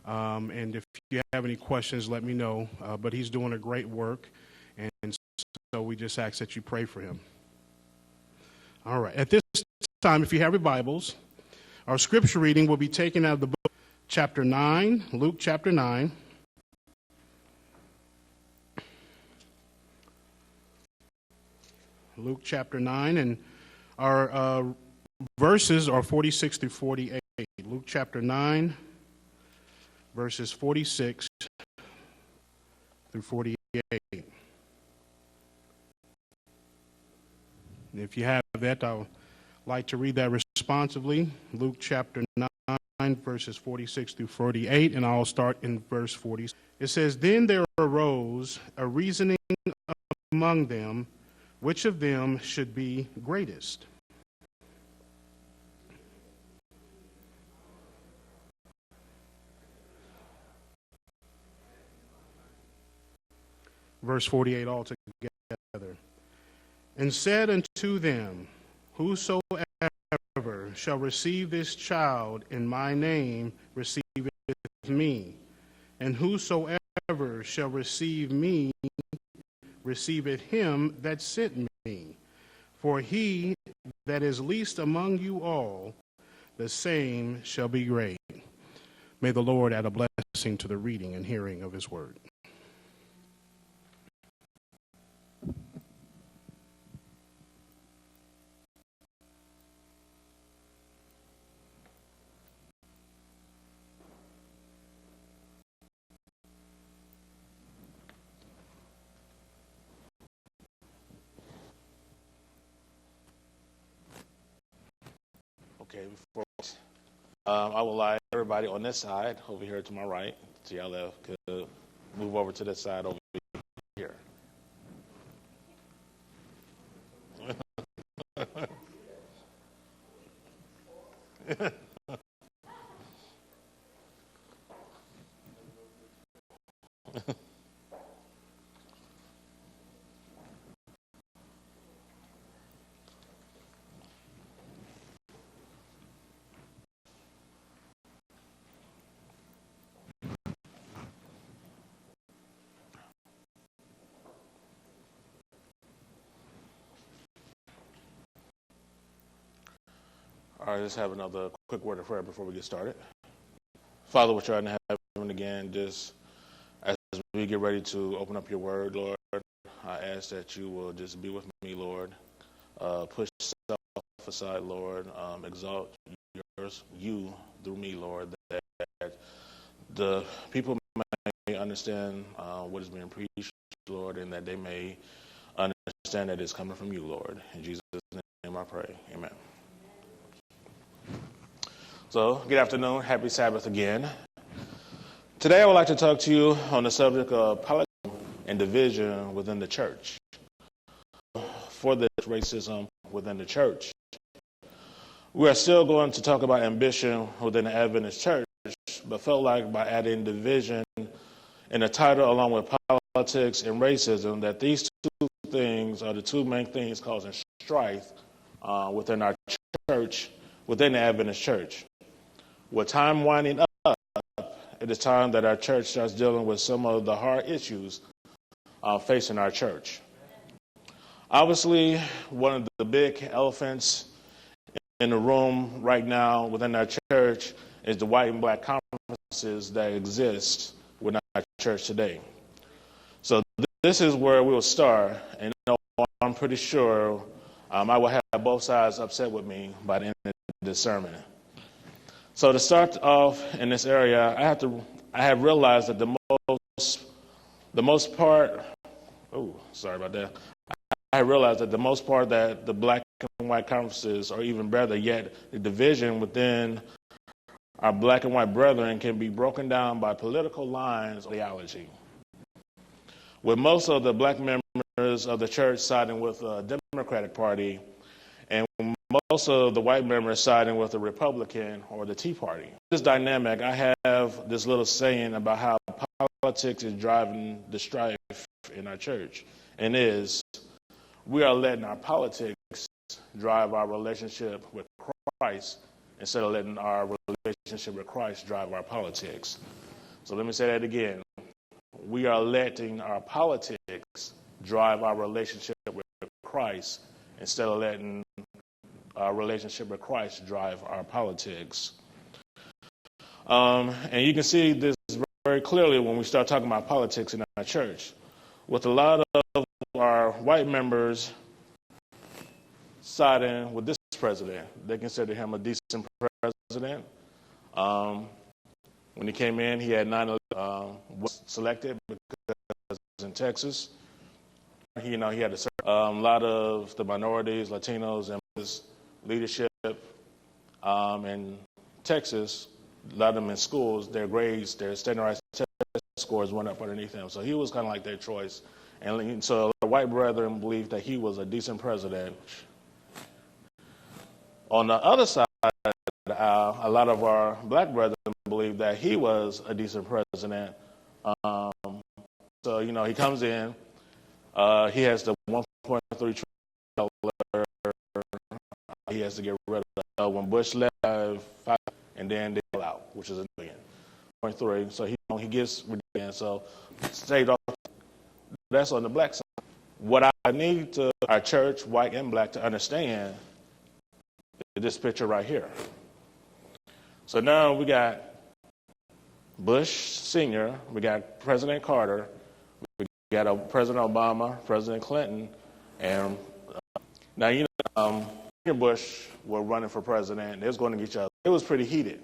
And if you have any questions, let me know. But he's doing a great work, and so we just ask that you pray for him. All right. At this time, if you have your Bibles, our scripture reading will be taken out of the book, chapter 9, Luke chapter 9. Luke chapter 9, and our verses are 46 through 48. Luke chapter 9, verses 46 through 48. If you have that, I would like to read that responsively. Luke chapter 9, verses 46 through 48, and I'll start in verse 40. It says, "Then there arose a reasoning among them, which of them should be greatest. Verse 48 altogether. And said unto them, Whosoever shall receive this child in my name receiveth me, and whosoever shall receive me receiveth him that sent me. For he that is least among you all, the same shall be great." May the Lord add a blessing to the reading and hearing of his word. Okay, I would like everybody on this side over here to my right, to your left, could move over to this side over here. All right, let's have another quick word of prayer before we get started. Father, which art in heaven, again, just as we get ready to open up your word, Lord, I ask that you will just be with me, Lord. Push self aside, Lord. Exalt you through me, Lord, that the people may understand what is being preached, Lord, and that they may understand that it's coming from you, Lord. In Jesus' name I pray. Amen. So, good afternoon. Happy Sabbath again. Today I would like to talk to you on the subject of politics and division within the church. For this racism within the church. We are still going to talk about ambition within the Adventist church, but felt like by adding division in the title along with politics and racism, that these two things are the two main things causing strife within our church, within the Adventist church. With time winding up, it is time that our church starts dealing with some of the hard issues facing our church. Obviously, one of the big elephants in the room right now within our church is the white and black conferences that exist within our church today. So this is where we will start, and I'm pretty sure I will have both sides upset with me by the end of this sermon. So to start off in this area, I have realized that the most part that the black and white conferences, or even better yet, the division within our black and white brethren can be broken down by political lines or theology. With most of the black members of the church siding with the Democratic Party, and most of the white members siding with the Republican or the Tea Party. This dynamic, I have this little saying about how politics is driving the strife in our church, and we are letting our politics drive our relationship with Christ instead of letting our relationship with Christ drive our politics. So let me say that again. We are letting our politics drive our relationship with Christ instead of letting our relationship with Christ drive our politics. And you can see this very clearly when we start talking about politics in our church. With a lot of our white members siding with this president, they consider him a decent president. When he came in, he had 9 was selected because in Texas. He had a lot of the minorities, Latinos, and his leadership in Texas. A lot of them in schools, their grades, their standardized test scores went up underneath him. So he was kind of like their choice. And so the white brethren believed that he was a decent president. On the other side of the aisle, a lot of our black brethren believed that he was a decent president. So, he comes in. He has the $1.3 trillion. He has to get rid of. When Bush left, and then they fell out, which is $1 billion. 0.3. So he gets rid of it. So stayed off. That's on the black side. What I need our church, white and black, to understand is this picture right here. So now we got Bush Sr., we got President Carter, we got President Obama, President Clinton, and now Bush were running for president. They was going to each other. It was pretty heated.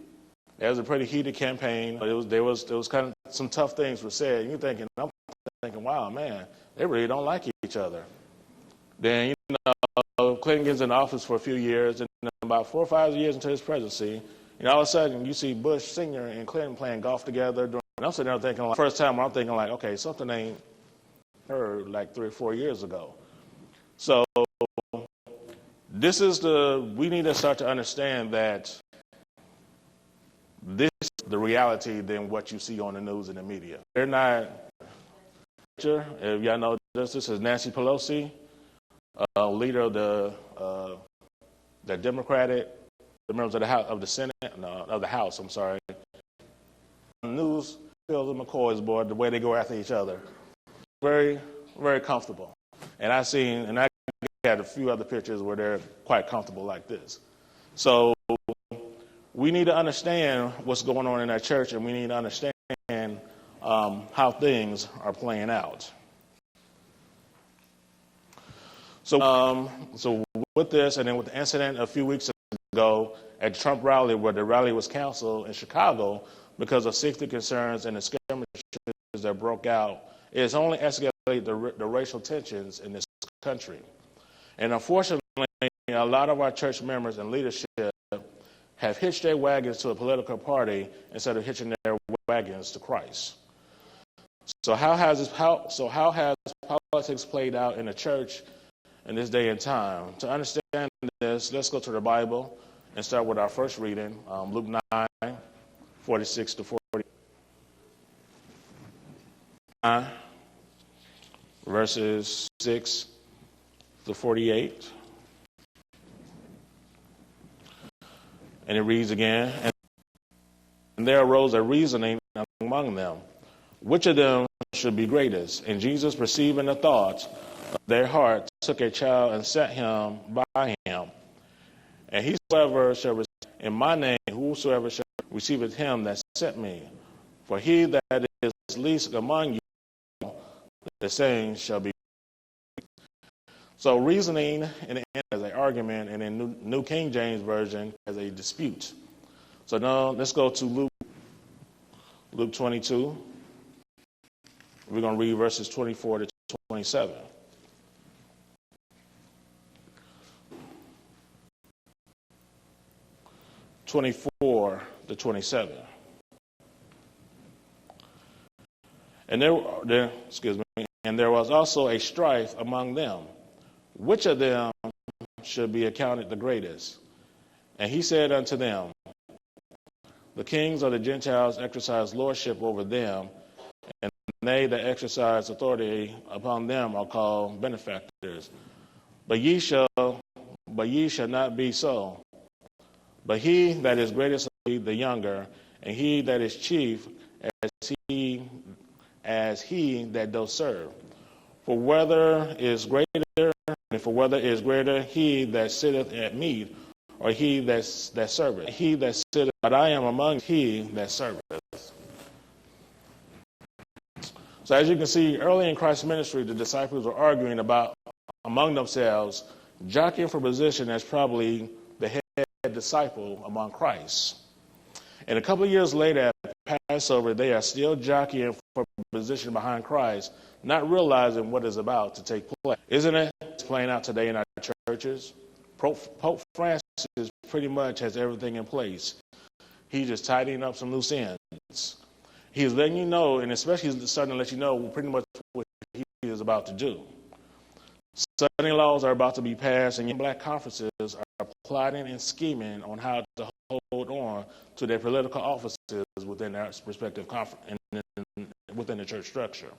It was a pretty heated campaign. There was kind of some tough things were said. I'm thinking, wow, man, they really don't like each other. Then Clinton gets in office for a few years, and about 4 or 5 years into his presidency, all of a sudden you see Bush Sr. and Clinton playing golf together. And I'm sitting there thinking, first time I'm thinking like, okay, something ain't heard like 3 or 4 years ago. So we need to start to understand that this is the reality than what you see on the news and the media. They're not, if y'all know this is Nancy Pelosi, leader of the Democratic, the members of the House, of the Senate, of the House, I'm sorry. News, Phil and McCoy's board, the way they go after each other. Very, very comfortable. And I had a few other pictures where they're quite comfortable like this. So we need to understand what's going on in our church, and we need to understand how things are playing out. So with this, and then with the incident a few weeks ago at the Trump rally, where the rally was canceled in Chicago because of safety concerns and the skirmishes that broke out, it's only escalated the racial tensions in this country. And unfortunately, a lot of our church members and leadership have hitched their wagons to a political party instead of hitching their wagons to Christ. So how has politics played out in the church in this day and time? To understand this, let's go to the Bible and start with our first reading, Luke 9, 46 to 40. Verses 6 to 48. And it reads again, and there arose a reasoning among them, which of them should be greatest? And Jesus, perceiving the thoughts of their heart, took a child and set him by him. And whosoever shall receive in my name, whosoever shall receive it him that sent me. For he that is least among you, the same shall be. So reasoning in the end as an argument, and in New King James Version as a dispute. So now let's go to Luke 22. We're going to read verses 24 to 27. (24 to 27). And there was also a strife among them, which of them should be accounted the greatest? And he said unto them, the kings of the Gentiles exercise lordship over them, and they that exercise authority upon them are called benefactors. But ye shall not be so. But he that is greatest shall be the younger, and he that is chief as he that doth serve. For whether is greater, he that sitteth at meat, or he that serveth. He that sitteth, but I am among he that serveth. So as you can see, early in Christ's ministry, the disciples were arguing about among themselves, jockeying for position as probably the head disciple among Christ. And a couple of years later, at Passover, they are still jockeying for position behind Christ, not realizing what is about to take place. Isn't it? It's playing out today in our churches. Pope Francis pretty much has everything in place. He's just tidying up some loose ends. He's letting you know, and especially he's starting to let you know pretty much what he is about to do. Suddenly laws are about to be passed, and young black conferences are plotting and scheming on how to hold on to their political offices within their respective within the church structure.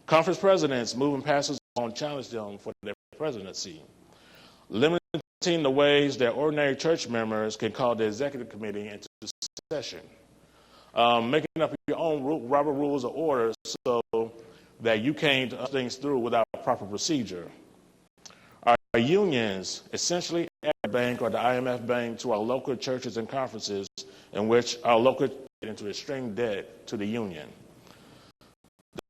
Conference presidents moving pastors on challenge them for their presidency, limiting the ways that ordinary church members can call the executive committee into session, making up your own Robert Rules of Order so that you can't things through without proper procedure. Our unions essentially act the bank or the IMF bank to our local churches and conferences in which our local into extreme debt to the union.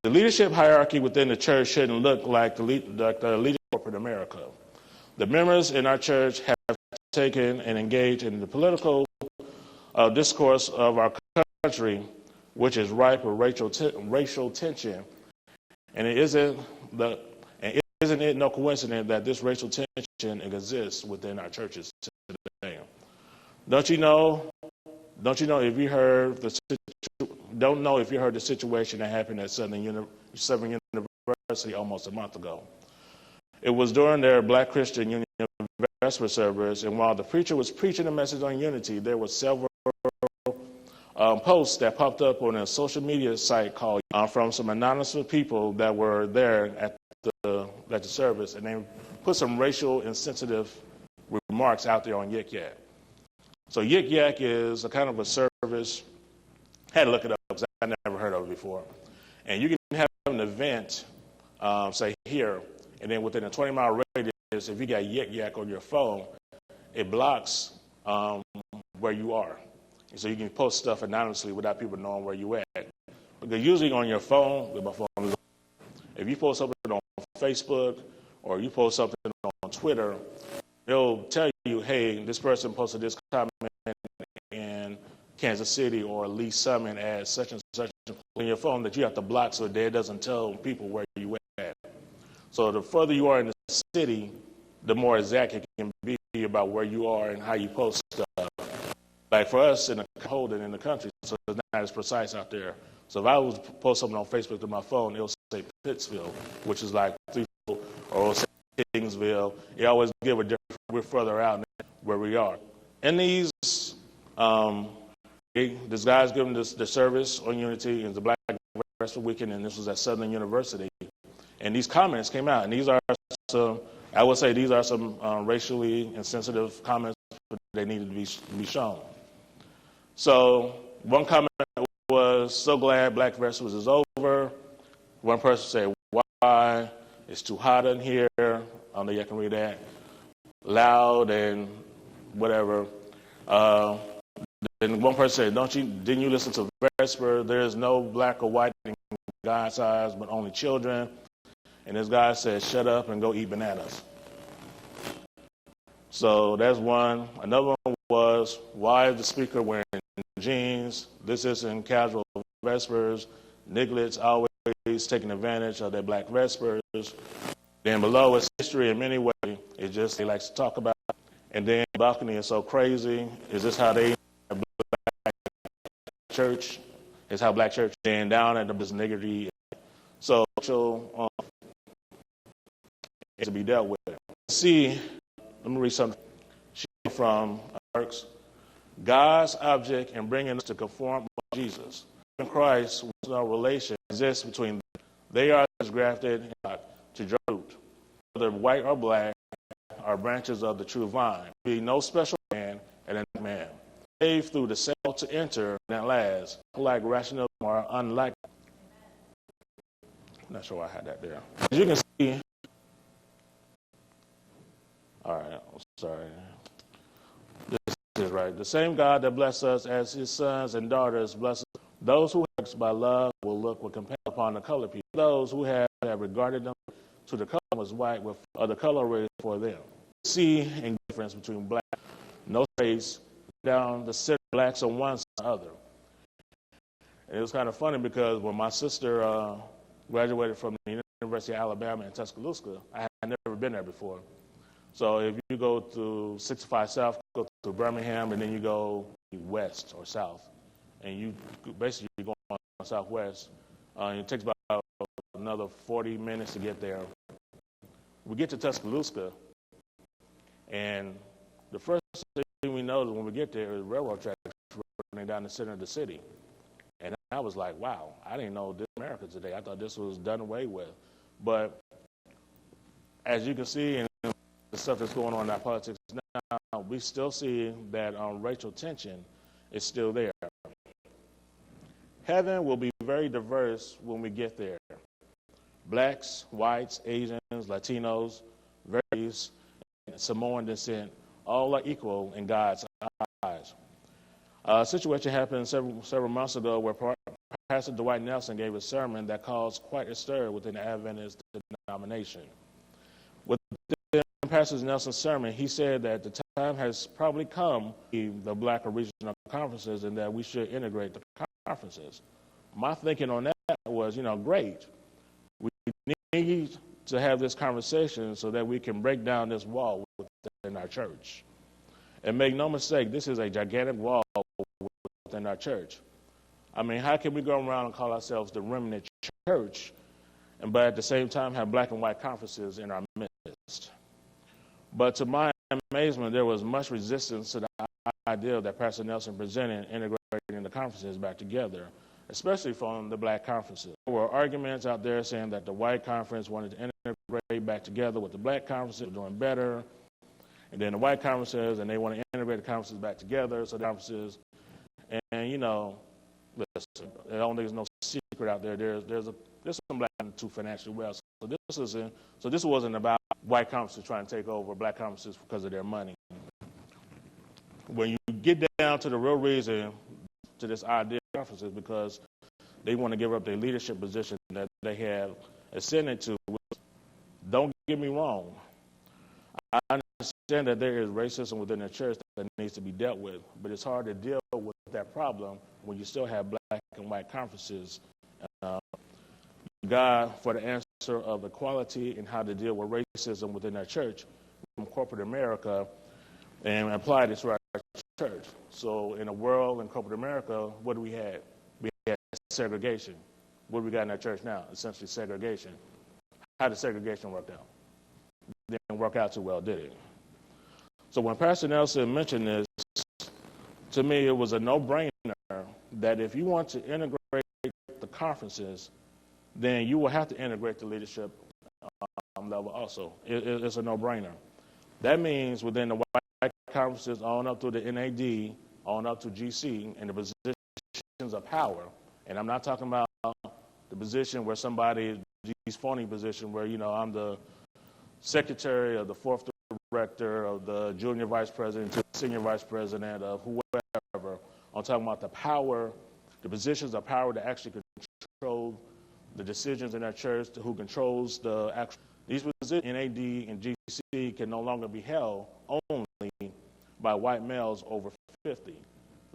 The leadership hierarchy within the church shouldn't look like the leadership of corporate America. The members in our church have taken and engaged in the political discourse of our country, which is ripe with racial tension. And isn't it no coincidence that this racial tension exists within our churches today? Don't you know if you heard the situation that happened at Southern University almost a month ago? It was during their Black Christian Union Vesper service, and while the preacher was preaching a message on unity, there were several posts that popped up on a social media site called from some anonymous people that were there at the service, and they put some racial insensitive remarks out there on Yik Yak. So Yik Yak is a kind of a service. I had to look it up because I never heard of it before. And you can have an event, say here, and then within a 20-mile radius, if you got Yik Yak on your phone, it blocks where you are. And so you can post stuff anonymously without people knowing where you at. Because usually on your phone, with my phone, if you post something on Facebook or you post something on Twitter, it'll tell you, hey, this person posted this comment in Kansas City or Lee Summit as such and such on your phone that you have to block so that it doesn't tell people where you at. So the further you are in the city, the more exact it can be about where you are and how you post stuff. Like for us in the country, so it's not as precise out there. So if I was to post something on Facebook to my phone, it'll say Pittsville, which is like 3, or it'll say Kingsville. It always give a different, we're further out where we are. And these, this guy's giving the service on Unity, and the Black Wrestling Weekend, and this was at Southern University. And these comments came out, and these are some, I would say these are some racially insensitive comments that they needed to be shown. So one comment was, so glad Black Wrestlers is over. One person said, why? It's too hot in here. I don't know if you can read that. Loud and whatever. Then one person said, didn't you listen to Vesper? There's no black or white in God's eyes, but only children. And this guy said, shut up and go eat bananas. So that's one. Another one was, why is the speaker wearing jeans? This isn't casual Vespers. Niglets always taking advantage of their black Vespers. Then below is history in many ways. It's just they like to talk about. And then balcony is so crazy. Is this how they black church? Is how black church and down at this niggardly. So to be dealt with. See, let me read something from Marx. God's object in bringing us to conform to Jesus. In Christ, no relation exists between them. They are grafted to draw root. Whether white or black are branches of the true vine. Be no special man and a man. saved through the sale to enter, and at last, like rationalism or unlike. Not sure why I had that there. As you can see, all right, I'm sorry. This is right. The same God that blessed us as his sons and daughters blesses those who act by love will look with compassion upon the colored people. Those who have regarded them to the color was white with the color race for them. See a difference between black, no race, down the center, blacks on one side and the other. And it was kind of funny because when my sister graduated from the University of Alabama in Tuscaloosa, I had never been there before. So if you go to 65 South, go to Birmingham, and then you go west or south, and you basically go on southwest, it takes about another 40 minutes to get there. We get to Tuscaloosa, and the first thing we notice when we get there is railroad tracks running down the center of the city. And I was like, wow, I didn't know this was America today. I thought this was done away with. But as you can see in the stuff that's going on in our politics now, we still see that racial tension is still there. Heaven will be very diverse when we get there. Blacks, whites, Asians, Latinos, various Samoan descent, all are equal in God's eyes. A situation happened several months ago where Pastor Dwight Nelson gave a sermon that caused quite a stir within the Adventist denomination. Within Pastor Nelson's sermon, he said that the time has probably come the black or regional conferences and that we should integrate the conferences. My thinking on that was, great. We need to have this conversation so that we can break down this wall within our church. And make no mistake, this is a gigantic wall within our church. I mean, how can we go around and call ourselves the remnant church, but at the same time have black and white conferences in our midst? But to my amazement, there was much resistance to the idea that Pastor Nelson presented, integrating the conferences back together, especially from the black conferences. There were arguments out there saying that the white conference wanted to integrate back together with the black conferences, were doing better, and then the white conferences, and they want to integrate the conferences back together, so the conferences, and listen, I don't think there's no secret out there. There's some black to financially well. So this wasn't about white conferences trying to take over black conferences because of their money. When you get down to the real reason to this idea of conferences, because they want to give up their leadership position that they have ascended to. Don't get me wrong. I understand that there is racism within the church that needs to be dealt with, but it's hard to deal with that problem when you still have black and white conferences. God, for the answer of equality and how to deal with racism within our church from corporate America and apply this to our church. So in a world in corporate America, what do we have? We had segregation. What do we got in our church now? Essentially segregation. How did segregation work out? It didn't work out too well, did it? So when Pastor Nelson mentioned this, to me it was a no-brainer that if you want to integrate the conferences, then you will have to integrate the leadership level also. It's a no-brainer. That means within the white conferences on up to the NAD, on up to GC, and the positions of power, and I'm not talking about the position where somebody, these phony position where, I'm the secretary of the fourth director of the junior vice president to the senior vice president of whoever. I'm talking about the power, the positions of power that actually control the decisions in our church, who controls the actual. These positions, NAD and GC, can no longer be held only by white males over 50.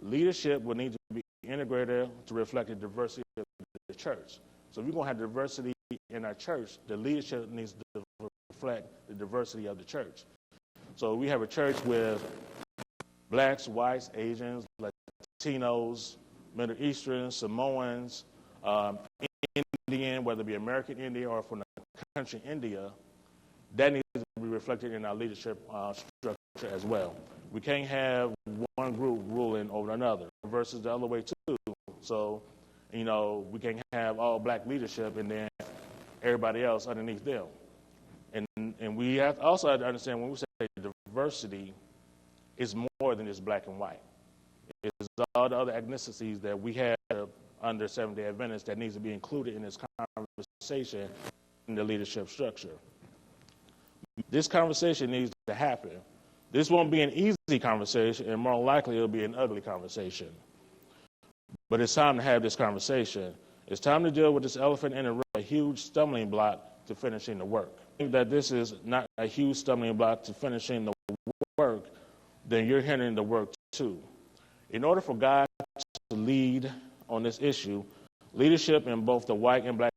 Leadership will need to be integrated to reflect the diversity of the church. So if you're going to have diversity in our church, the leadership needs to reflect the diversity of the church. So we have a church with blacks, whites, Asians, Latinos, Middle Easterns, Samoans, Indian, whether it be American Indian or from the country India, that needs to be reflected in our leadership structure as well. We can't have one group ruling over another versus the other way too. So, we can't have all black leadership and then everybody else underneath them. And we also have to understand when we say diversity, it's more than just black and white. It's all the other ethnicities that we have under Seventh-day Adventists that needs to be included in this conversation in the leadership structure. This conversation needs to happen. This won't be an easy conversation, and more likely it'll be an ugly conversation. But it's time to have this conversation. It's time to deal with this elephant in the room, a huge stumbling block to finishing the work. If that this is not a huge stumbling block to finishing the work, then you're hindering the work too. In order for God to lead on this issue, leadership in both the white and black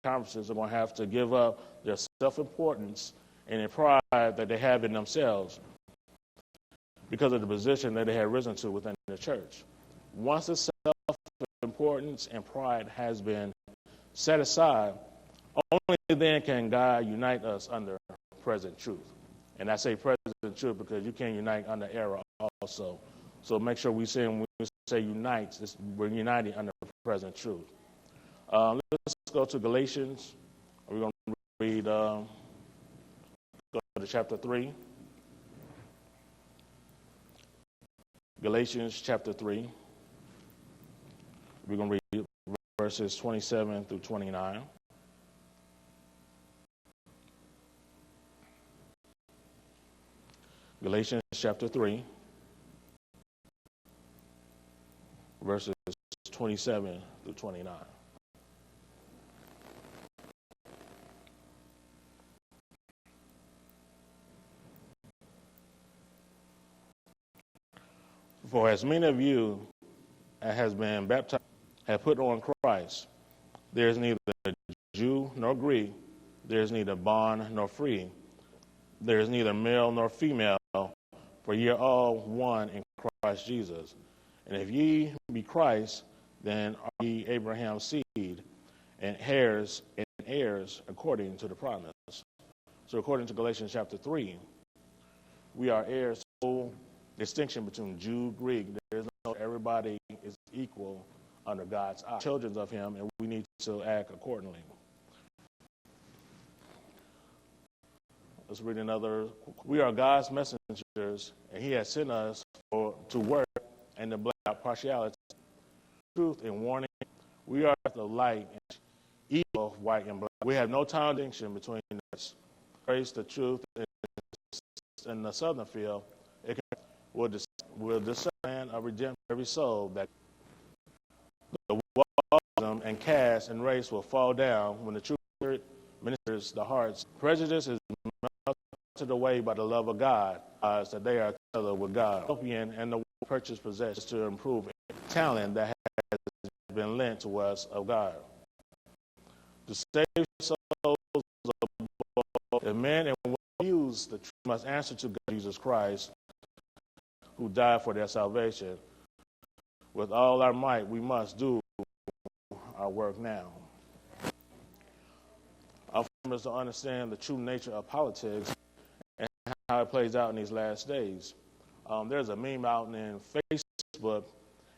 conferences are going to have to give up their self-importance and the pride that they have in themselves because of the position that they have risen to within the church. Once the self-importance and pride has been set aside, only then can God unite us under present truth. And I say present truth because you can't unite under error also. So make sure when we say unite, we're uniting under present truth. Let's go to Galatians. We're going to read, go to chapter 3. Galatians chapter 3. We're going to read verses 27 through 29. Galatians chapter 3, verses 27 through 29. For as many of you as has been baptized have put on Christ, there is neither Jew nor Greek, there is neither bond nor free, there is neither male nor female, for ye are all one in Christ Jesus. And if ye be Christ, then are ye Abraham's seed, and heirs according to the promise. So according to Galatians chapter 3, we are heirs. No distinction between Jew, Greek. There is no, everybody is equal under God's eye. Children of him, and we need to act accordingly. Let's read another. We are God's messengers, and he has sent us to work and to blot out partiality, truth, and warning. We are the light and evil of white and black. We have no distinction between us. Praise the truth in the southern field. It will discern of redemption every soul that the wisdom and caste and race will fall down when the true spirit ministers the hearts. Prejudice is melted away by the love of God, that they are together with God. And the purchase possessions to improve talent that has been lent to us of God. To save souls of both men and women use the truth must answer to God, Jesus Christ, who died for their salvation. With all our might, we must do our work now. Our farmers to understand the true nature of politics and how it plays out in these last days. There's a meme out in Facebook,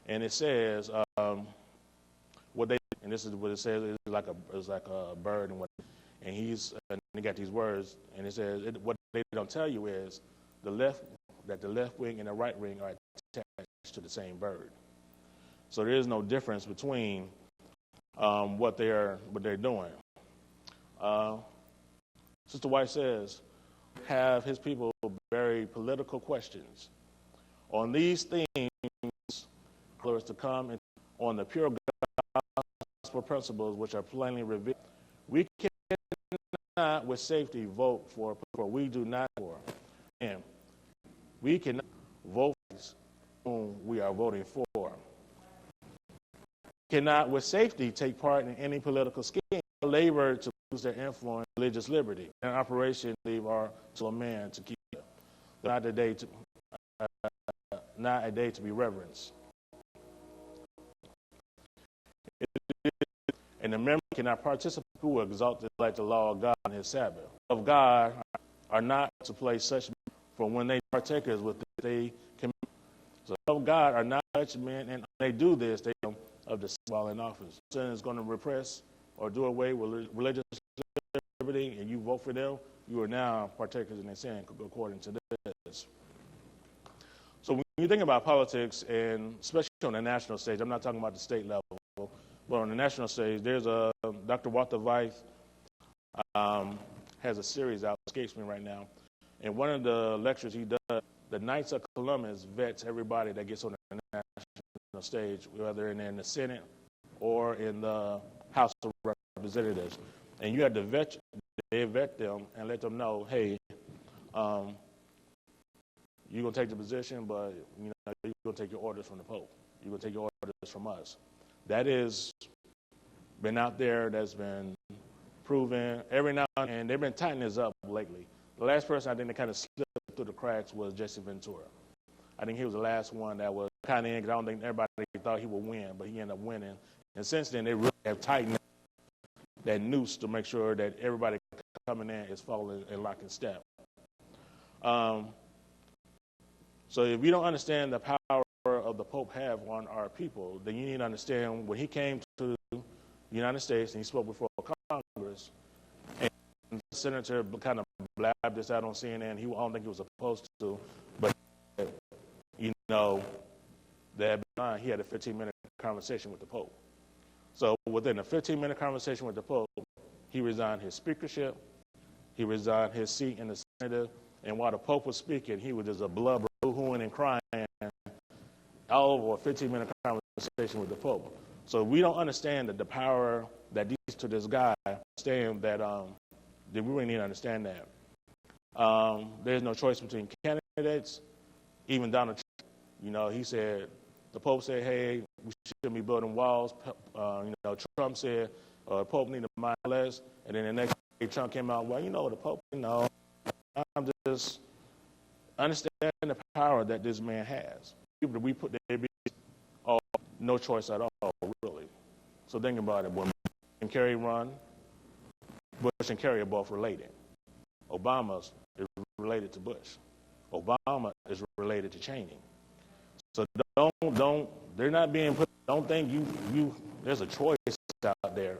and it says what they, and this is what it says. It's like a bird, and he got these words, and it says what they don't tell you is the left wing and the right wing are attached to the same bird. So there is no difference between what they're doing. Sister White says, have his people bury political questions. On these themes, glories to come, and on the pure gospel principles which are plainly revealed. We cannot with safety vote for we do not for. And we cannot vote for whom we are voting for. Cannot with safety take part in any political scheme or labor to use their influence, religious liberty, and operation leave our to a man to keep it. Not a day to be reverenced. And the member cannot participate who exalted like the law of God on his Sabbath. Of God are not to play such, for when they partakers with this, they commit. So of God are not such men, and they do this, they of the while in office. Sin is going to repress or do away with religious liberty, and you vote for them, you are now partakers in their sin according to this. So when you think about politics, and especially on the national stage, I'm not talking about the state level, but on the national stage, there's Dr. Walter Weiss has a series out, escapes me right now, and one of the lectures he does, the Knights of Columbus vets everybody that gets on the national stage, whether in the Senate or in the House of Representatives, and you have to vet them and let them know, hey, you're going to take the position, but you're going to take your orders from the Pope. You're going to take your orders from us. That has been out there, that's been proven every now and then. They've been tightening this up lately. The last person I think that kind of slipped through the cracks was Jesse Ventura. I think he was the last one that was kind of in, because I don't think everybody thought he would win, but he ended up winning. And since then, they really have tightened that noose to make sure that everybody coming in is following in lock and step. So if you don't understand the power of the Pope have on our people, then you need to understand when he came to the United States and he spoke before Congress, and the senator kind of blabbed this out on CNN. I don't think he was supposed to, but that he had a 15-minute conversation with the Pope. So within a 15-minute conversation with the Pope, he resigned his speakership, he resigned his seat in the Senate, and while the Pope was speaking, he was just a blubber, boo-hooing and crying all over a 15-minute conversation with the Pope. So we don't understand the power that these to this guy, understand that we really need to understand that. There's no choice between candidates, even Donald Trump. He said, the Pope said, hey, we shouldn't be building walls. Trump said, Pope need to mind less. And then the next day, Trump came out, well, the Pope, I'm just understand the power that this man has. People we put there be no choice at all, really. So think about it. When Bush and Kerry run, Bush and Kerry are both related. Obama is related to Bush. Obama is related to Cheney. So they're not being put, don't think there's a choice out there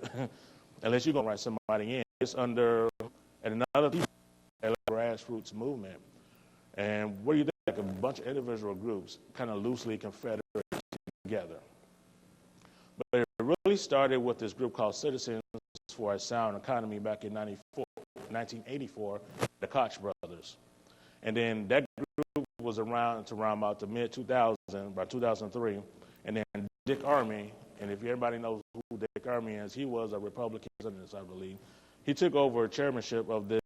unless you're going to write somebody in. It's under another grassroots movement. And what do you think? Like a bunch of individual groups kind of loosely confederate together. But it really started with this group called Citizens for a Sound Economy back in 1984, the Koch brothers. And then that group was around about the mid-2000s, about 2003. And then Dick Armey, and if everybody knows who Dick Armey is, he was a Republican president, I believe. He took over chairmanship of this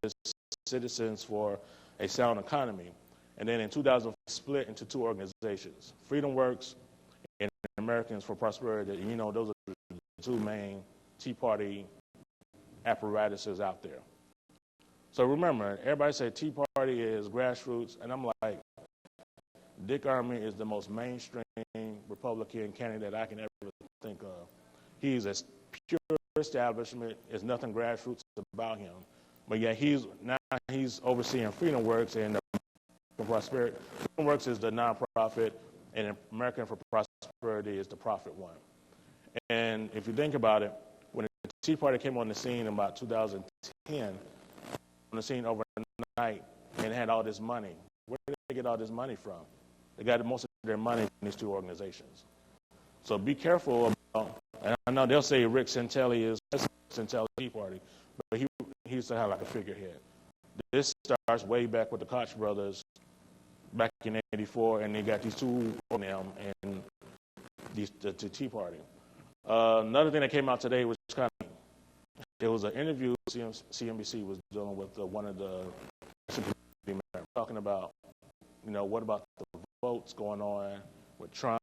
Citizens for a Sound Economy. And then in 2000, split into two organizations, Freedom Works and Americans for Prosperity. And those are the two main Tea Party apparatuses out there. So remember, everybody say Tea Party is grassroots, and I'm like, Dick Armey is the most mainstream Republican candidate I can ever think of. He's a pure establishment. There's nothing grassroots about him. But yet he's overseeing Freedom Works and Prosperity. Freedom Works is the nonprofit, and American for Prosperity is the profit one. And if you think about it, when the Tea Party came on the scene in about 2010, on the scene overnight, and had all this money, where did they get all this money from? They got most of their money from these two organizations. So be careful about, and I know they'll say Rick Santelli is Santelli Tea Party, but he used to have like a figurehead. This starts way back with the Koch brothers back in '84, and they got these two on them and the Tea Party. Another thing that came out today was there was an interview CNBC was dealing with one of the talking about, what about the votes going on with Trump,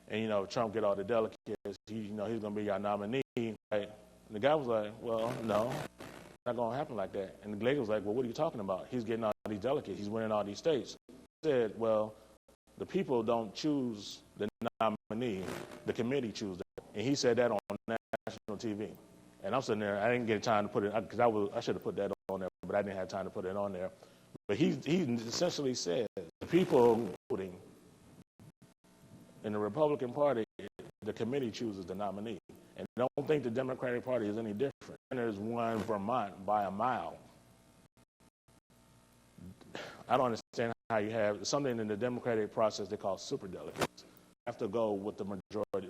and Trump get all the delegates, he's going to be our nominee, right? And the guy was like, well, no, not going to happen like that. And the lady was like, well, what are you talking about? He's getting all these delegates. He's winning all these states. He said, well, the people don't choose the nominee. The committee chooses that. And he said that on national TV. And I'm sitting there. I didn't get time to put it, because I should have put that on there, but I didn't have time to put it on there. But he essentially said the people voting in the Republican Party, the committee chooses the nominee. And don't think the Democratic Party is any different. There's one Vermont by a mile. I don't understand how you have something in the democratic process they call superdelegates. You have to go with the majority,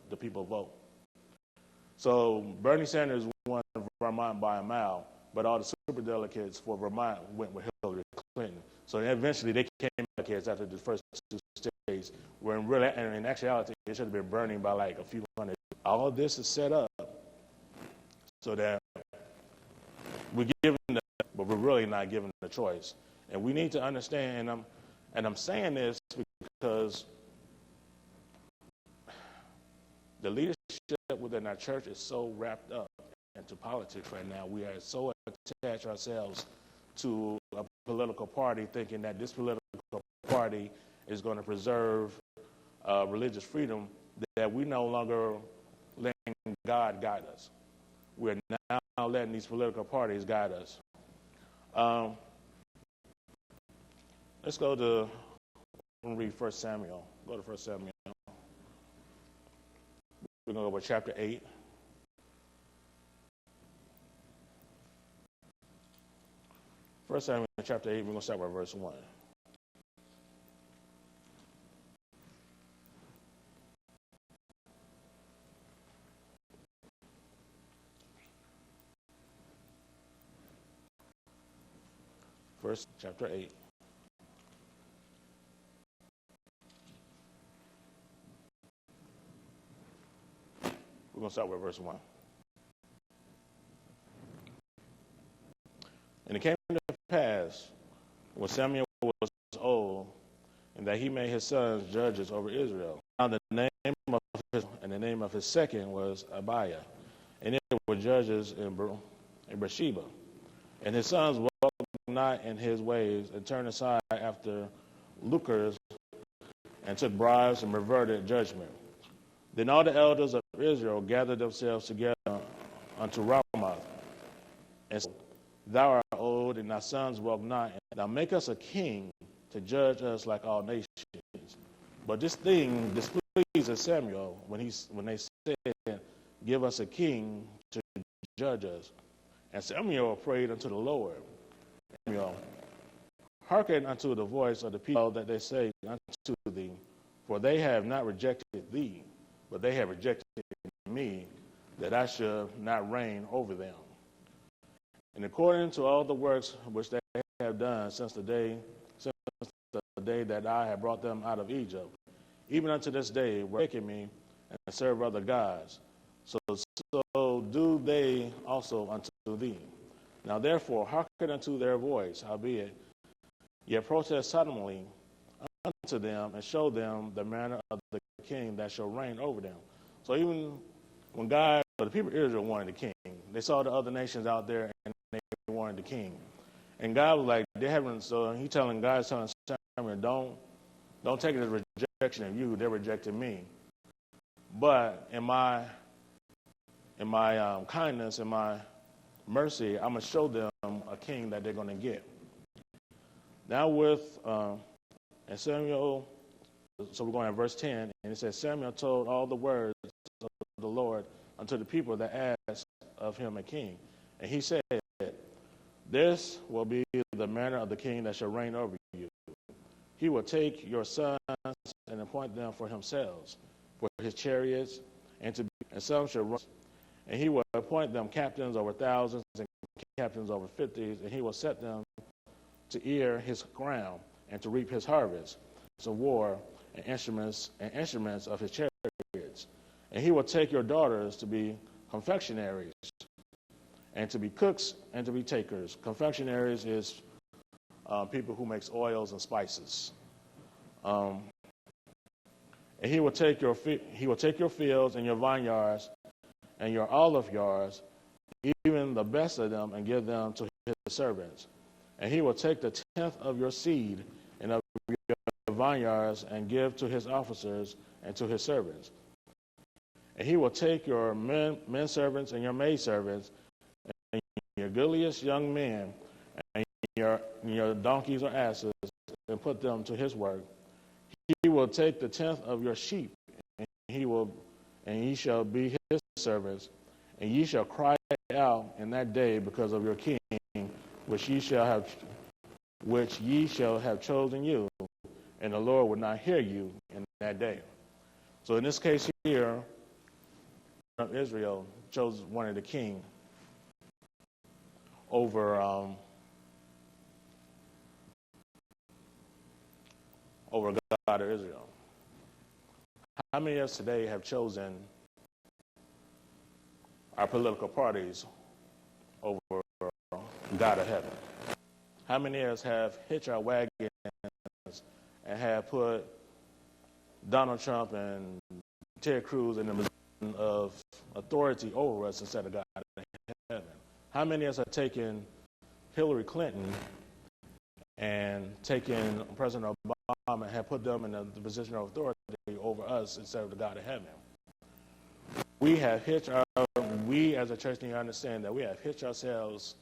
the people vote. So Bernie Sanders won Vermont by a mile, but all the superdelegates for Vermont went with Hillary Clinton. So eventually they came delegates after the first two states, where in actuality it should have been Bernie by like a few hundred. All of this is set up so that we're given the, but we're really not given the choice. And we need to understand, and I'm saying this because the leadership within our church is so wrapped up into politics right now. We are so attached ourselves to a political party, thinking that this political party is going to preserve religious freedom, that we no longer letting God guide us. We're now letting these political parties guide us. Let's go to, I'm going to read 1 Samuel. Go to 1 Samuel. We're going to go with chapter 8. First Samuel chapter 8, we're going to start with verse 1. First chapter 8. We're going to start with verse 1. And it came to pass, when Samuel was old, and that he made his sons judges over Israel. Now the name of his second was Abiah, and they were judges in Beersheba. And his sons walked not in his ways, and turned aside after lucres, and took bribes and perverted judgment. Then all the elders of Israel gathered themselves together unto Ramoth, and said, Thou art old, and thy sons walk not. Thou make us a king to judge us like all nations. But this thing displeased Samuel when they said, Give us a king to judge us. And Samuel prayed unto the Lord. Samuel, hearken unto the voice of the people that they say unto thee, for they have not rejected thee, but they have rejected me, that I should not reign over them. And according to all the works which they have done since the day that I have brought them out of Egypt, even unto this day, were taking me and serve other gods. So do they also unto thee. Now therefore, hearken unto their voice, howbeit, yet protest solemnly unto them, and show them the manner of the king that shall reign over them. So even when the people of Israel wanted a king, they saw the other nations out there and they wanted the king. And God was like, they haven't, so God's telling Samuel, don't take it as rejection of you, they're rejecting me. But in my kindness and my mercy, I'm going to show them a king that they're going to get. Now and Samuel, so we're going to verse 10, and it says, Samuel told all the words of the Lord unto the people that asked of him a king. And he said, This will be the manner of the king that shall reign over you. He will take your sons and appoint them for himself, for his chariots, and some shall run. And he will appoint them captains over thousands and captains over 50s, and he will set them to ear his ground and to reap his harvest, of war and instruments of his chariots. And he will take your daughters to be confectionaries, and to be cooks and to be takers. Confectionaries is people who makes oils and spices. And he will take your fields and your vineyards and your olive yards, even the best of them, and give them to his servants. And he will take the tenth of your seed and of your vineyards and give to his officers and to his servants. And he will take your men servants and your maid servants and your goodliest young men and your donkeys or asses and put them to his work. He will take the tenth of your sheep, and ye shall be his servants, and ye shall cry out in that day because of your king, which ye shall which ye shall have chosen you, and the Lord will not hear you in that day. So in this case here, Israel chose one of the king over God of Israel. How many of us today have chosen our political parties over God of heaven? How many of us have hitched our wagons and have put Donald Trump and Ted Cruz in the position of authority over us instead of God of heaven? How many of us have taken Hillary Clinton and taken President Obama and have put them in the position of authority over us instead of the God of heaven? We as a church need to understand that we have hitched ourselves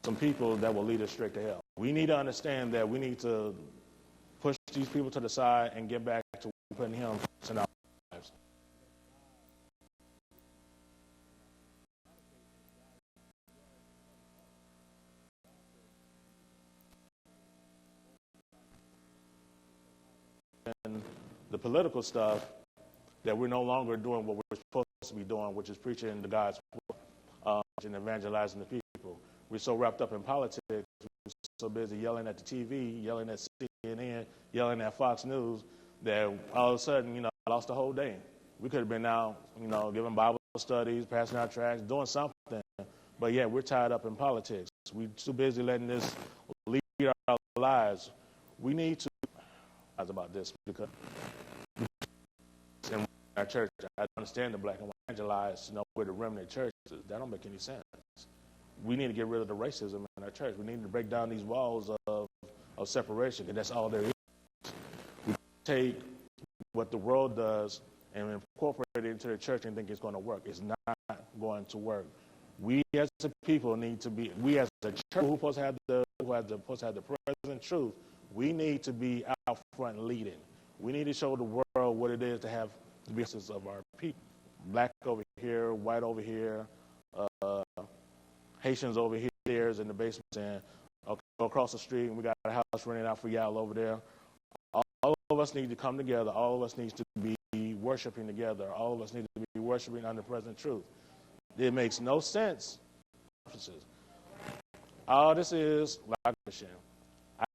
some people that will lead us straight to hell. We need to understand that we need to push these people to the side and get back to putting him in our lives. And the political stuff that we're no longer doing what we're supposed to be doing, which is preaching the God's word and evangelizing the people. We're so wrapped up in politics, we're so busy yelling at the TV, yelling at CNN, yelling at Fox News, that all of a sudden, I lost the whole day. We could have been out, giving Bible studies, passing out tracts, doing something, but yeah, we're tied up in politics. We're too busy letting this lead our lives. We need to about this because in our church, I understand the black and white evangelize to know where the remnant church is. That don't make any sense. We need to get rid of the racism in our church. We need to break down these walls of separation, and that's all there is. We take what the world does and incorporate it into the church and think it's going to work. It's not going to work. We as a people need to be, we as a church who's supposed to have the present truth, we need to be out front leading. We need to show the world what it is to have the business of our people. Black over here, white over here, Haitians over here, there's in the basement, and across the street, and we got a house rented out for y'all over there. All of us need to come together. All of us need to be worshiping together. All of us need to be worshiping under present truth. It makes no sense. All this is like a mission.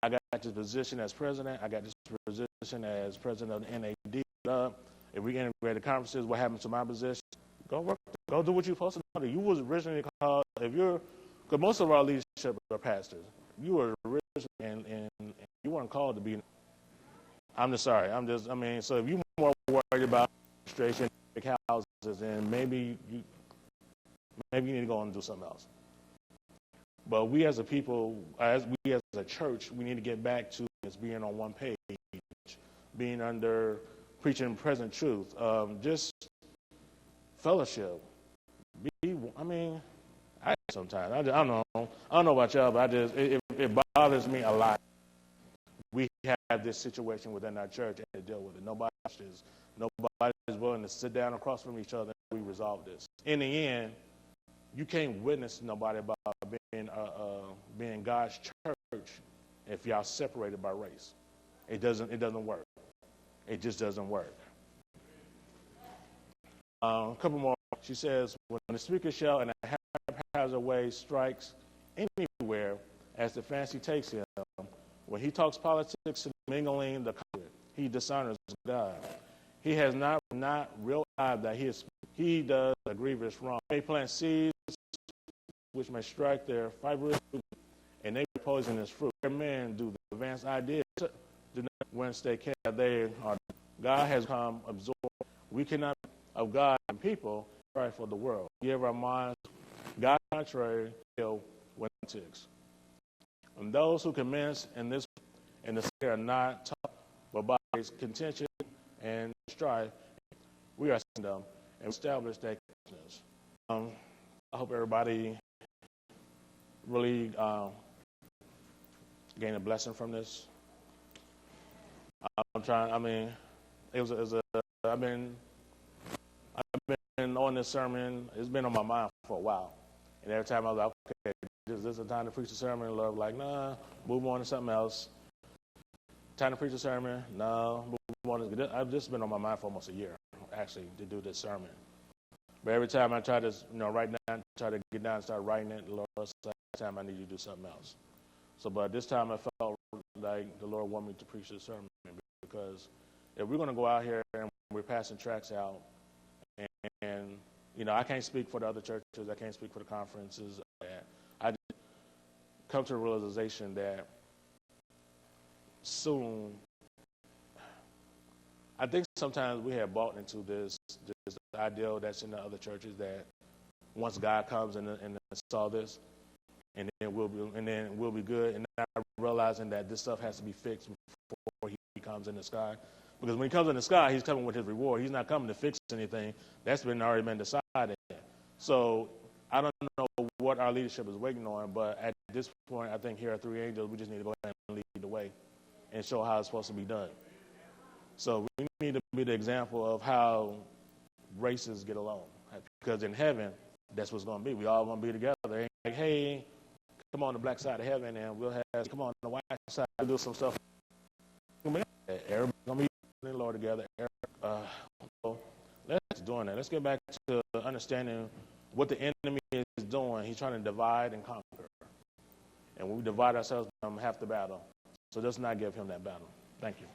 I got this position as president. I got this position as president of the NAD. If we integrate the conferences, what happens to my position? Go work. Go do what you're supposed to do. You was originally called, because most of our leadership are pastors. You were originally, and you weren't called to be. I'm just sorry. So if you're more worried about administration, big houses, then maybe you need to go and do something else. But we as a people, we as a church, we need to get back to being on one page, being under preaching present truth, just fellowship. Sometimes I don't know about y'all, but it bothers me a lot. We have this situation within our church and to deal with it. Nobody is willing to sit down across from each other and we resolve this. In the end, you can't witness to nobody about being God's church if y'all separated by race. It doesn't work. It just doesn't work. A couple more. She says, when the speaker shall in a haphazard way strikes anywhere as the fancy takes him, when he talks politics and mingling the country, he dishonors God. He has not realized that he does a grievous wrong. They plant seeds which may strike their fibrous and they poison his fruit. Their men do the advanced ideas whence they can. God has come absorbed. We cannot of God and people right for the world. Give our minds God contrary to politics. And those who commence in the are not taught, but by contention and strife, we are seeing them and establish that business. I hope everybody really gain a blessing from this. I've been on this sermon. It's been on my mind for a while, and every time I was like, okay, is this a time to preach a sermon? And the Lord was like, nah, move on to something else. Time to preach a sermon? No, move on. I've just been on my mind for almost a year, actually, to do this sermon. But every time I try to, write down, try to get down and start writing it, the Lord said, this time I need you to do something else. So, but this time I felt like the Lord wanted me to preach this sermon, because if we're going to go out here and we're passing tracts out, and I can't speak for the other churches, I can't speak for the conferences. I just come to the realization that soon, I think sometimes we have bought into this ideal that's in the other churches that once God comes and install this, and then we'll be good, and not realizing that this stuff has to be fixed before he comes in the sky. Because when he comes in the sky, he's coming with his reward. He's not coming to fix anything. That's already been decided. So I don't know what our leadership is waiting on, but at this point, I think here at 3Angels, we just need to go ahead and lead the way and show how it's supposed to be done. So we need to be the example of how races get along. Because in heaven, that's what's going to be. We all going to be together. Ain't like, hey, come on the black side of heaven, and we'll have, come on the white side, we'll do some stuff. Everybody's going to be in the Lord together. So let's doing that. Let's get back to understanding what the enemy is doing. He's trying to divide and conquer. And when we divide ourselves, half the battle. So let's not give him that battle. Thank you.